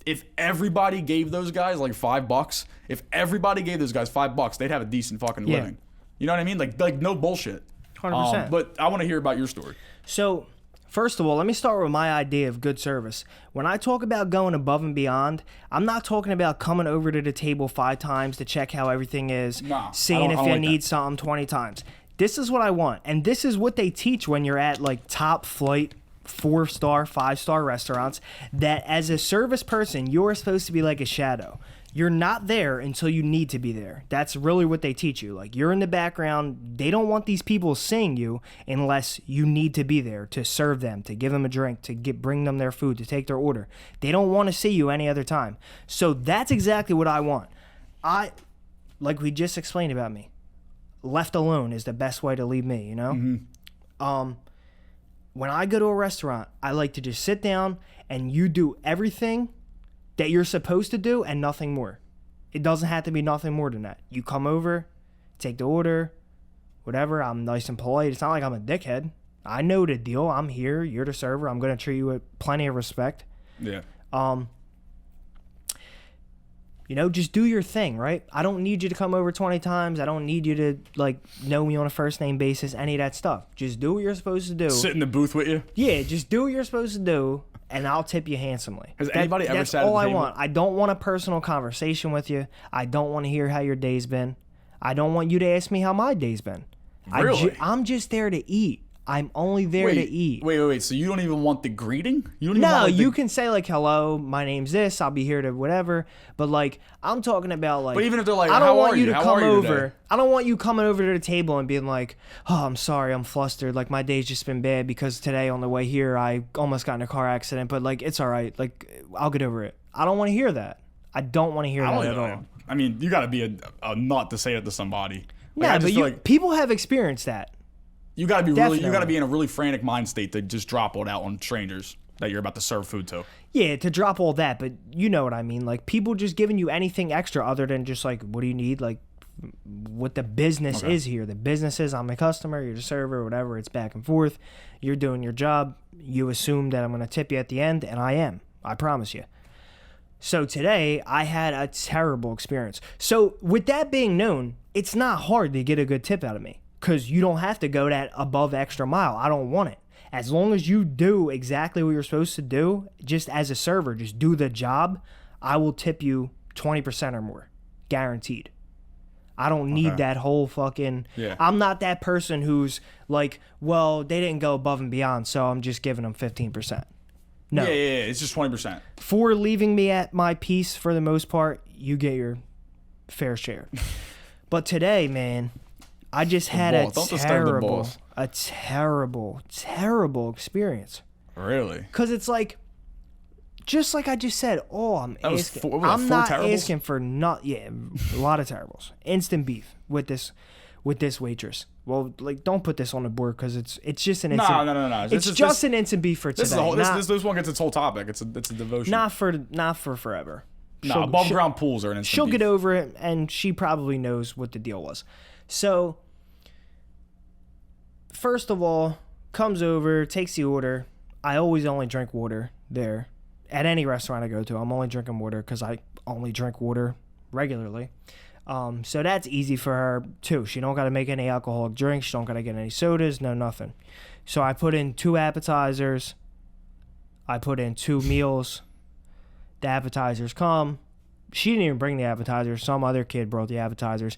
if everybody gave those guys like $5, if everybody gave those guys $5, they'd have a decent fucking Yeah. living. You know what I mean? Like no bullshit. 100%. But I want to hear about your story. So, first of all, let me start with my idea of good service. When I talk about going above and beyond, I'm not talking about coming over to the table 5 times to check how everything is, Nah, I seeing don't- if I don't you like need that. something 20 times. This is what I want. And this is what they teach when you're at like top flight 4-star, 5-star restaurants, that as a service person, you're supposed to be like a shadow. You're not there until you need to be there. That's really what they teach you. Like, you're in the background. They don't want these people seeing you unless you need to be there to serve them, to give them a drink, to bring them their food, to take their order. They don't want to see you any other time. So that's exactly what I want. Like we just explained about me, left alone is the best way to leave me, you know? Mm-hmm. When I go to a restaurant, I like to just sit down and you do everything that you're supposed to do and nothing more. It doesn't have to be nothing more than that. You come over, take the order, whatever. I'm nice and polite. It's not like I'm a dickhead. I know the deal. I'm here. You're the server. I'm going to treat you with plenty of respect. Yeah. You know, just do your thing, right? I don't need you to come over 20 times. I don't need you to, like, know me on a first name basis, any of that stuff. Just do what you're supposed to do. Sit in the booth with you? Yeah, just do what you're supposed to do, and I'll tip you handsomely. Has anybody ever That's sat at all the I table? want. I don't want a personal conversation with you. I don't want to hear how your day's been. I don't want you to ask me how my day's been. Really? I'm just there to eat. I'm only there to eat. Wait. So you don't even want the greeting? You don't even No, want you can say, like, hello, my name's this, I'll be here to whatever. But, like, I'm talking about, like, But even if they're like, I don't how want are you you? to How come are you over. today? I don't want you coming over to the table and being like, oh, I'm sorry, I'm flustered. Like, my day's just been bad because today on the way here, I almost got in a car accident. But, like, it's all right. Like, I'll get over it. I don't want to hear that. I don't want to hear that at all. I mean, you got to be a nut to say it to somebody. Like, Yeah, I just but feel like people have experienced that. you got to be really, you got to Definitely. be in a really frantic mind state to just drop it out on strangers that you're about to serve food to. Yeah, to drop all that, but you know what I mean. Like, people just giving you anything extra other than just, like, what do you need? Like, what the business is here. The business is I'm the customer, you're the server, whatever. It's back and forth. You're doing your job. You assume that I'm going to tip you at the end, and I am. I promise you. So today, I had a terrible experience. So with that being known, it's not hard to get a good tip out of me because you don't have to go that above extra mile. I don't want it. As long as you do exactly what you're supposed to do, just as a server, just do the job, I will tip you 20% or more. Guaranteed. I don't need that whole fucking... Yeah. I'm not that person who's like, well, they didn't go above and beyond, so I'm just giving them 15%. No. Yeah. It's just 20%. For leaving me at my peace for the most part, you get your fair share. But today, man, I just had boss. Don't disturb the boss. a terrible experience. Really? Because it's like, just like I just said, I'm That was asking. four- what was that, I'm four not terribles? asking for not. Yeah, a lot of terribles. Instant beef with this waitress. Well, like, don't put this on the board because it's just an instant. No. It's just an instant beef for today. This is a whole, not, this one gets its whole topic. It's a devotion. not for forever. No, above ground pools are an instant She'll beef. get over it, and she probably knows what the deal was. So, first of all, comes over, takes the order. I always only drink water there. At any restaurant I go to, I'm only drinking water because I only drink water regularly. So that's easy for her, too. She don't got to make any alcoholic drinks. She don't got to get any sodas, no nothing. So I put in 2 appetizers. I put in 2 meals. The appetizers come. She didn't even bring the appetizers. Some other kid brought the appetizers.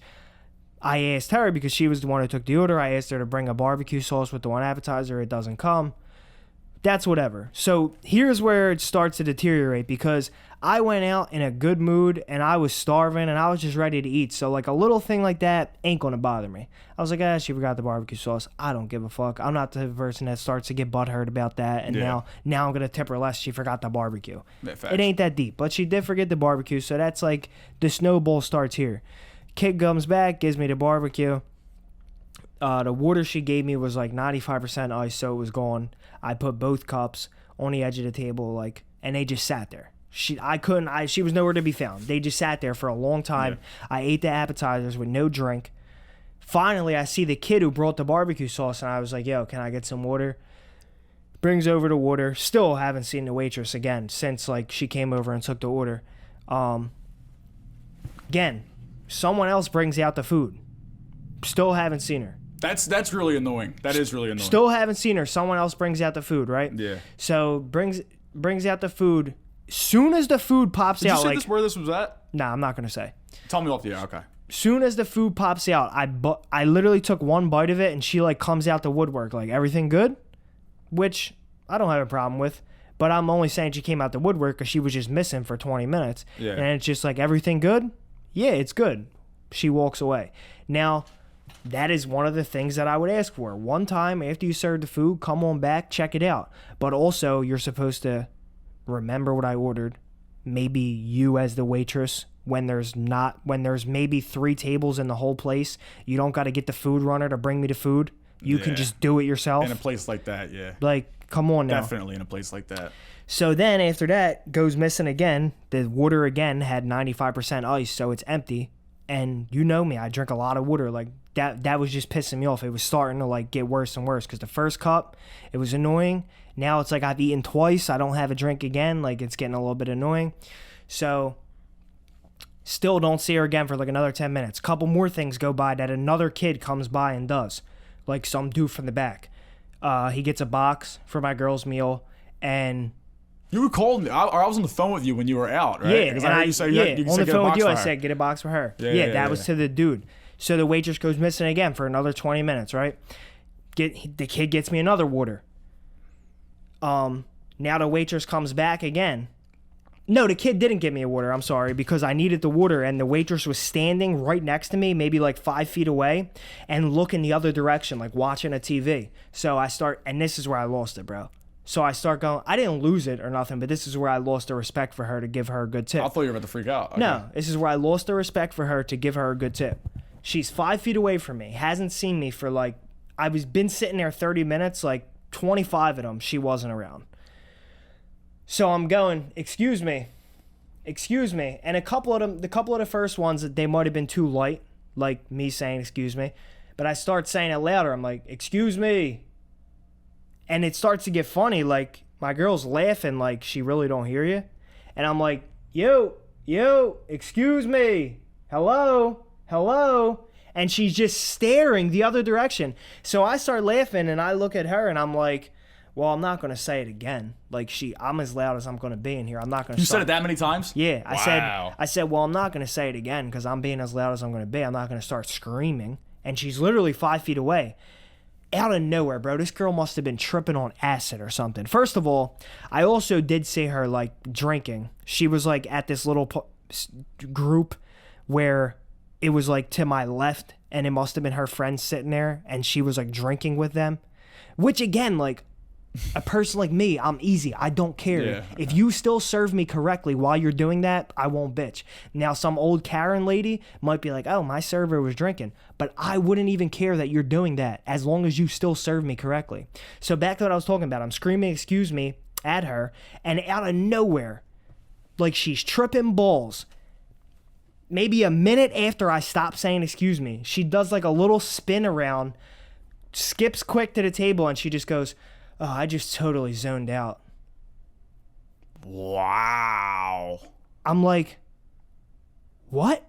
I asked her because she was the one who took the order. I asked her to bring a barbecue sauce with the one appetizer. It doesn't come. That's whatever. So here's where it starts to deteriorate because I went out in a good mood and I was starving and I was just ready to eat. So like a little thing like that ain't going to bother me. I was like, she forgot the barbecue sauce. I don't give a fuck. I'm not the person that starts to get butthurt about that. And now I'm going to tip her less. She forgot the barbecue. Yeah, It ain't that deep. But she did forget the barbecue. So that's like the snowball starts here. Kid comes back, gives me the barbecue. The water she gave me was like 95% ice, so it was gone. I put both cups on the edge of the table, like, and they just sat there. She was nowhere to be found. They just sat there for a long time. Yeah. I ate the appetizers with no drink. Finally, I see the kid who brought the barbecue sauce, and I was like, yo, can I get some water? Brings over the water. Still haven't seen the waitress again since, like, she came over and took the order. Again, someone else brings out the food. Still haven't seen her. That's really annoying. That is really annoying. Still haven't seen her. Someone else brings out the food, right? Yeah. So brings out the food. Soon as the food pops Did out, you say like, this where this was at? Nah, I'm not gonna say. Tell me off the air. Okay. Soon as the food pops out, I literally took one bite of it, and she like comes out the woodwork, like, everything good, which I don't have a problem with. But I'm only saying she came out the woodwork because she was just missing for 20 minutes. Yeah. And it's just like, everything good? Yeah, it's good. She walks away. Now, that is one of the things that I would ask for. One time after you serve the food, come on back, check it out. But also, you're supposed to remember what I ordered. Maybe you as the waitress, when there's maybe 3 tables in the whole place, you don't got to get the food runner to bring me the food. You can just do it yourself. In a place like that, yeah. Like, come on now. Definitely in a place like that. So then after that, goes missing again. The water again had 95% ice, so it's empty. And you know me, I drink a lot of water. Like, that was just pissing me off. It was starting to, like, get worse and worse. Because the first cup, it was annoying. Now it's like I've eaten twice. I don't have a drink again. Like, it's getting a little bit annoying. So, still don't see her again for, like, another 10 minutes. Couple more things go by that another kid comes by and does. Like, some dude from the back. He gets a box for my girl's meal. And... You were calling me. I was on the phone with you when you were out, right? Yeah, Because and I heard you say on the phone with you, I said, said, get a box for her. Yeah, That was to the dude. So the waitress goes missing again for another 20 minutes, right? The kid gets me another water. Now the waitress comes back again. No, the kid didn't give me a water. I'm sorry, because I needed the water, and the waitress was standing right next to me, maybe like 5 feet away, and looking the other direction, like watching a TV. So I start, and this is where I lost it, bro. So I start going, I didn't lose it or nothing, but this is where I lost the respect for her to give her a good tip. I thought you were about to freak out. Okay. No, this is where I lost the respect for her to give her a good tip. She's 5 feet away from me, hasn't seen me for like, been sitting there 30 minutes, like 25 of them, she wasn't around. So I'm going, excuse me. And the couple of the first ones, they might have been too light, like me saying, excuse me. But I start saying it louder. I'm like, excuse me. And it starts to get funny, like, my girl's laughing like she really don't hear you. And I'm like, yo, excuse me. Hello. And she's just staring the other direction. So I start laughing, and I look at her, and I'm like, well, I'm not going to say it again. Like, I'm as loud as I'm going to be in here. I'm not going to You said it that many times? Yeah. Wow. I said, well, I'm not going to say it again because I'm being as loud as I'm going to be. I'm not going to start screaming. And she's literally 5 feet away. Out of nowhere, bro. This girl must have been tripping on acid or something. First of all, I also did see her, like, drinking. She was, like, at this little group where it was, like, to my left, and it must have been her friends sitting there, and she was, like, drinking with them. Which, again, like, a person like me, I'm easy. I don't care. Yeah. If you still serve me correctly while you're doing that, I won't bitch. Now, some old Karen lady might be like, oh, my server was drinking. But I wouldn't even care that you're doing that as long as you still serve me correctly. So back to what I was talking about. I'm screaming, excuse me, at her. And out of nowhere, like she's tripping balls. Maybe a minute after I stop saying excuse me, she does like a little spin around, skips quick to the table, and she just goes, oh, I just totally zoned out. Wow. I'm like, what?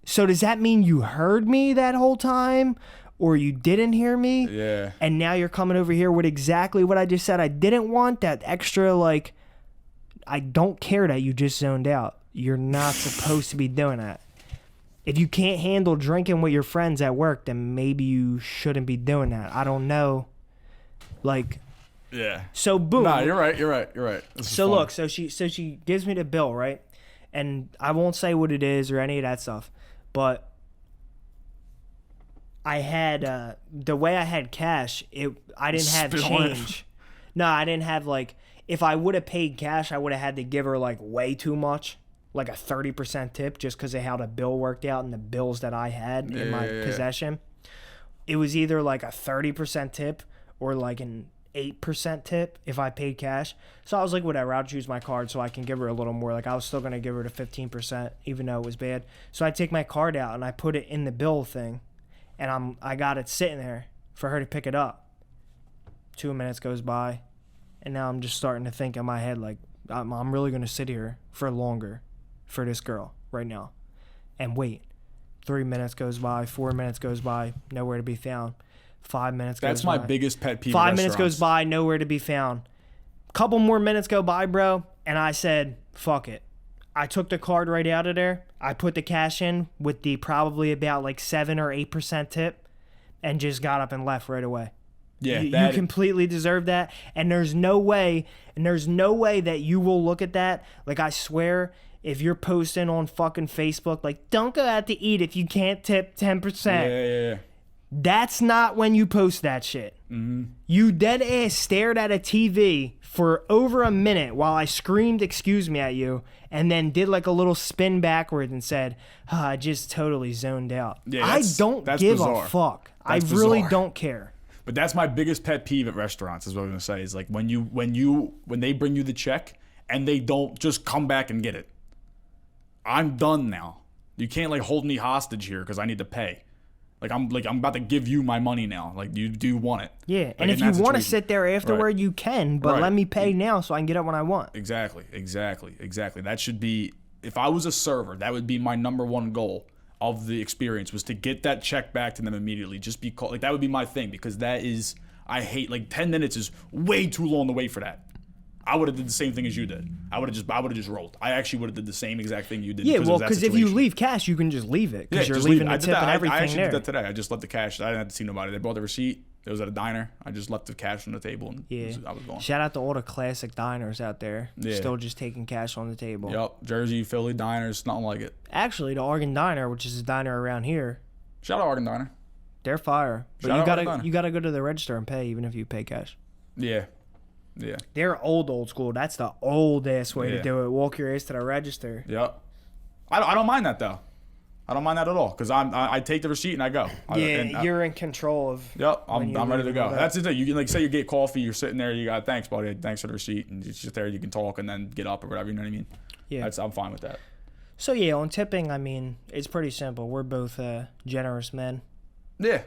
So does that mean you heard me that whole time? Or you didn't hear me? Yeah. And now you're coming over here with exactly what I just said. I didn't want that extra, like, I don't care that you just zoned out. You're not supposed to be doing that. If you can't handle drinking with your friends at work, then maybe you shouldn't be doing that. I don't know. Like... Yeah. So boom. Nah, you're right. So look, so she gives me the bill, right? And I won't say what it is or any of that stuff, but I had the way I had cash, I didn't have Spit on it. change. No, I didn't have like if I would have paid cash, I would have had to give her like way too much, like a 30% tip just because of how the bill worked out and the bills that I had in my possession. It was either like a 30% tip or like an 8% tip if I paid cash. So I was like, whatever, I'll choose my card so I can give her a little more. Like I was still going to give her the 15% even though it was bad. So I take my card out and I put it in the bill thing and I got it sitting there for her to pick it up. 2 minutes goes by and now I'm just starting to think in my head like I'm really going to sit here for longer for this girl right now and wait. 3 minutes goes by, 4 minutes goes by, nowhere to be found. 5 minutes goes by. That's my biggest pet peeve. 5 minutes goes by, nowhere to be found. Couple more minutes go by, bro, and I said, fuck it. I took the card right out of there. I put the cash in with the probably about like 7 or 8% tip and just got up and left right away. Yeah, you completely deserve that. And there's no way that you will look at that. Like, I swear, if you're posting on fucking Facebook, like, don't go out to eat if you can't tip 10%. Yeah. That's not when you post that shit. Mm-hmm. You dead ass stared at a TV for over a minute while I screamed excuse me at you, and then did like a little spin backward and said, I just totally zoned out. Yeah, I don't give bizarre. a fuck. That's I really bizarre. don't care. But that's my biggest pet peeve at restaurants, is what I'm gonna say. Is like when they bring you the check and they don't just come back and get it. I'm done now. You can't like hold me hostage here because I need to pay. I'm about to give you my money now. Like, you do want it. Yeah, Like, and if in you that want to situation. sit there afterward, Right. you can, but Right. let me pay now so I can get it when I want. Exactly. That should be, if I was a server, that would be my number one goal of the experience, was to get that check back to them immediately. Just because, like, that would be my thing, because that is, I hate, like, 10 minutes is way too long to wait for that. I would have did the same thing as you did. I would have just rolled. I actually would have did the same exact thing you did. Yeah, well, of that because if you situation. leave cash, you can just leave it because you're just leaving leave it. the tip and everything I actually there. did that today. I just left the cash. I didn't have to see nobody. They brought the receipt. It was at a diner. I just left the cash on the table, and Yeah. I was going. Shout out to all the classic diners out there. Yeah. Still just taking cash on the table. Yep, Jersey, Philly diners, nothing like it. Actually, the Oregon Diner, which is a diner around here, Shout out Oregon Diner. they're fire. But Shout you out gotta Oregon Diner. you gotta go to the register and pay, even if you pay cash. Yeah. They're old school. That's the old ass way to Yeah. do it. Walk your ass to the register. Yep. I don't mind that though. I don't mind that at all, because I take the receipt and I go. You're in control of. Yep, when I'm you ready to leave go. and all that. That's the thing. You can, like, say you get coffee, you're sitting there, you got, thanks buddy, thanks for the receipt, and it's just there, you can talk and then get up or whatever, you know what I mean? Yeah. I'm fine with that. So yeah, on tipping, I mean, it's pretty simple. We're both generous men. Yeah.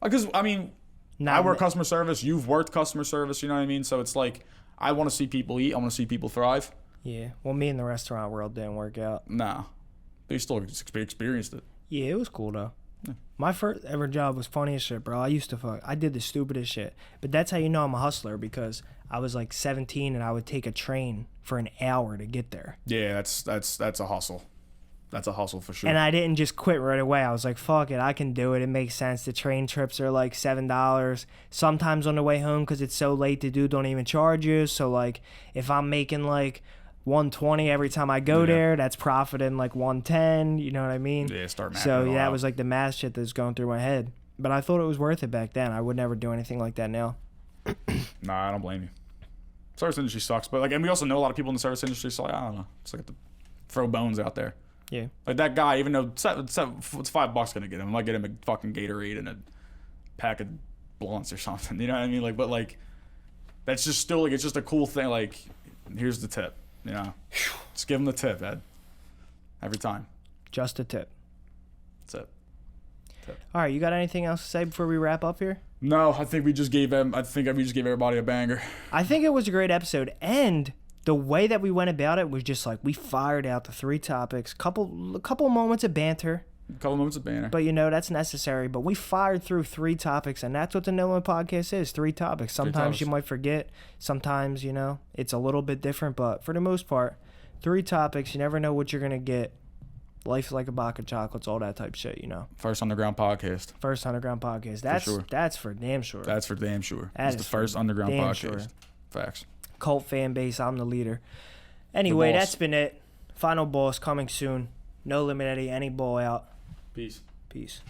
Because, I mean, Not I work ma- customer service, you've worked customer service, you know what I mean? So it's like, I want to see people eat, I want to see people thrive. Yeah. Well, me in the restaurant world didn't work out. Nah. But you still experienced it. Yeah, it was cool though. My first ever job was funny as shit, bro. I did the stupidest shit. But that's how you know I'm a hustler, because I was like 17 and I would take a train for an hour to get there. Yeah, that's a hustle. That's a hustle for sure. And I didn't just quit right away. I was like, fuck it, I can do it. It makes sense. The train trips are like $7. Sometimes on the way home, because it's so late to do, don't even charge you. So like, if I'm making like $120 every time I go there, that's profiting like $110. You know what I mean? Yeah, start mapping So it all that out. was like the math shit that's going through my head. But I thought it was worth it back then. I would never do anything like that now. Nah, I don't blame you. Service industry sucks, but like, and we also know a lot of people in the service industry, so like, I don't know. It's like to throw bones out there. Yeah. Like that guy, even though it's $5 gonna get him, I might get him a fucking Gatorade and a pack of blunts or something. You know what I mean? Like, but like, that's just still like, it's just a cool thing. Like, here's the tip. You know, just give him the tip, Ed. Every time. Just a tip. That's it. All right, you got anything else to say before we wrap up here? No, I think we just gave everybody a banger. I think it was a great episode, and the way that we went about it was just like we fired out the 3 topics, couple moments of banter, A couple moments of banner. but you know that's necessary. But we fired through 3 topics, and that's what the No One Podcast is: 3 topics. Sometimes you might forget, sometimes it's a little bit different, but for the most part, 3 topics. You never know what you're gonna get. Life's like a box of chocolates, all that type shit. First underground podcast. First underground podcast. That's for damn sure. That's for damn sure. That It's the is first for underground damn podcast. sure. Facts. Cult fan base. I'm the leader. Anyway, boss. that's been it. Final boss coming soon. No Limit Eddie. Any Bol out. Peace. Peace.